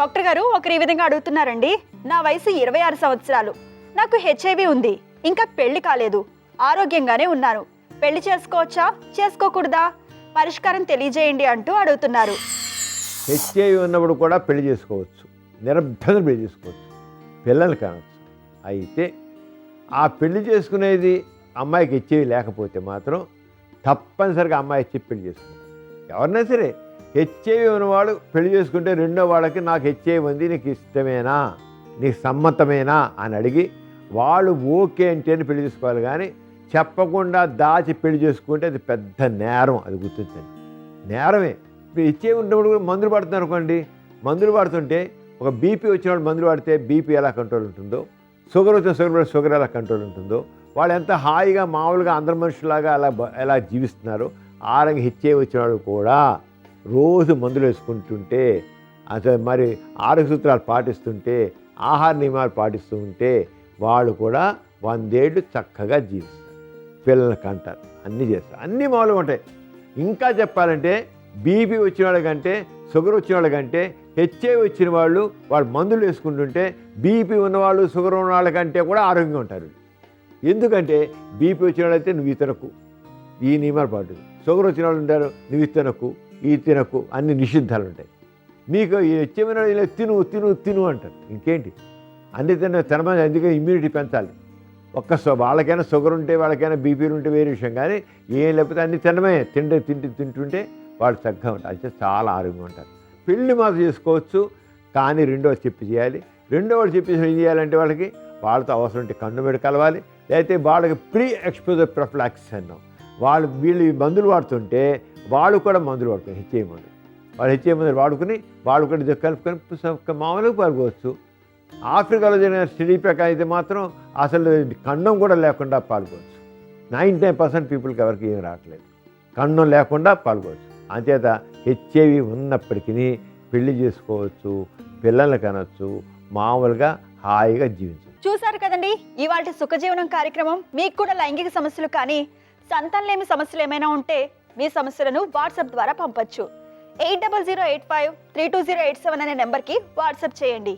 Doctor గారు ఒకరు ఈ విధంగా అడుగుతున్నారండి. నా వయసు 26 సంవత్సరాలు, నాకు హెచ్ఐవి ఉంది, ఇంకా పెళ్లి కాలేదు, ఆరోగ్యంగానే ఉన్నాను, పెళ్లి చేసుకోవచ్చా చేసుకోకూడదా, పరిష్కారం తెలియజేయండి అంటూ అడుగుతున్నారు. హెచ్ఐవి ఉన్నప్పుడు కూడా పెళ్లి చేసుకోవచ్చు, నిరభ్యంతరం పెళ్లి చేసుకోవచ్చు, పిల్లలు కావచ్చు. అయితే ఆ పెళ్లి చేసుకునేది అమ్మాయికి హెచ్ఐవి లేకపోతే మాత్రం తప్పనిసరిగా అమ్మాయి ఇచ్చి పెళ్లి చేసుకోవాలి. ఎవరైనా సరే హెచ్ఐవి ఉన్నవాడు పెళ్లి చేసుకుంటే రెండో వాళ్ళకి నాకు హెచ్ఐవి ఉంది, నీకు ఇష్టమేనా, నీకు సమ్మతమేనా అని అడిగి వాళ్ళు ఓకే అంటేనే పెళ్లి చేసుకోవాలి. కానీ చెప్పకుండా దాచి పెళ్లి చేసుకుంటే అది పెద్ద నేరం. అది గుర్తించండి, నేరమే. ఇప్పుడు హెచ్ఐవి ఉన్నప్పుడు కూడా మందులు పడుతున్నారు అనుకోండి, మందులు పడుతుంటే ఒక బీపీ వచ్చిన వాళ్ళు మందులు పడితే బీపీ ఎలా కంట్రోల్ ఉంటుందో, షుగర్ వచ్చిన షుగర్ ఎలా కంట్రోల్ ఉంటుందో, వాళ్ళు ఎంత హాయిగా మామూలుగా అందరి మనుషులాగా ఎలా జీవిస్తున్నారో ఆ రంగా హెచ్ఐవి వచ్చిన వాళ్ళు కూడా రోజు మందులు వేసుకుంటుంటే, అసలు మరి ఆరోగ్య సూత్రాలు పాటిస్తుంటే, ఆహార నియమాలు పాటిస్తూ ఉంటే వాళ్ళు కూడా 100 ఏళ్ళు చక్కగా జీవిస్తారు, పిల్లలు కంటారు, అన్నీ చేస్తారు, అన్నీ మామూలుగా ఉంటాయి. ఇంకా చెప్పాలంటే బీపీ వచ్చిన వాళ్ళకంటే, షుగర్ వచ్చిన వాళ్ళకంటే హెచ్ఐవి వచ్చిన వాళ్ళు మందులు వేసుకుంటుంటే బీపీ ఉన్నవాళ్ళు షుగర్ ఉన్న వాళ్ళకంటే కూడా ఆరోగ్యంగా ఉంటారు. ఎందుకంటే బీపీ వచ్చిన వాళ్ళైతే నువ్వు ఈ తినకు, ఈ నియమాలు పాటు, షుగర్ వచ్చిన వాళ్ళు ఉంటారు నువ్వు ఈ తినకు, ఈ తినకు, అన్ని నిషిద్ధాలు ఉంటాయి. మీకు హెచ్ఐవి ఇలా తిను తిను తిను అంటారు. ఇంకేంటి అన్ని తినమని, అందుకే ఇమ్యూనిటీ పెంచాలి. వాళ్ళకైనా షుగర్ ఉంటే వాళ్ళకైనా బీపీలు ఉంటే వేరే విషయం, కానీ ఏం లేకపోతే అన్ని తినమే తింటుంటే వాళ్ళు చక్కగా ఉంటారు, అయితే చాలా ఆరోగ్యంగా ఉంటారు. పెళ్ళి మాత్రం చేసుకోవచ్చు, కానీ రెండోవాడు చెప్పి చేయాలి. రెండోవాడు చెప్పి ఏం చేయాలంటే వాళ్ళతో అవసరం ఉంటే కన్ను మీద కలవాలి, లేకపోతే వాళ్ళకి ప్రీ ఎక్స్పోజర్ ప్రొఫిలాక్సిస్ అన్నాం. వీళ్ళు మందులు వాడుతుంటే వాళ్ళు కూడా మందులు వాడుతారు, హెచ్ఐవి మందులు. వాళ్ళు హెచ్ఐవి మందులు వాడుకుని వాళ్ళు కూడా కలుపుకొని మామూలుగా పాల్గొవచ్చు. ఆఫ్రికాలో జరిగిన స్టడీ ప్రకారం అయితే మాత్రం అసలు కన్నం కూడా లేకుండా పాల్గొవచ్చు. 99% పీపుల్కి ఎవరికి ఏం రావట్లేదు, కన్నం లేకుండా పాల్గొవచ్చు. అంచేత హెచ్ఐవి ఉన్నప్పటికీ పెళ్లి చేసుకోవచ్చు, పిల్లల్ని కనవచ్చు, మామూలుగా హాయిగా జీవించవచ్చు. చూసారు కదండి ఇవాళ సుఖజీవనం కార్యక్రమం. మీకు కూడా లైంగిక సమస్యలు కానీ సంతానలేమి సమస్యలు ఏమైనా ఉంటే మీ సమస్యలను వాట్సాప్ ద్వారా పంపొచ్చు. 8008532087 అనే నెంబర్కి వాట్సాప్ చేయండి.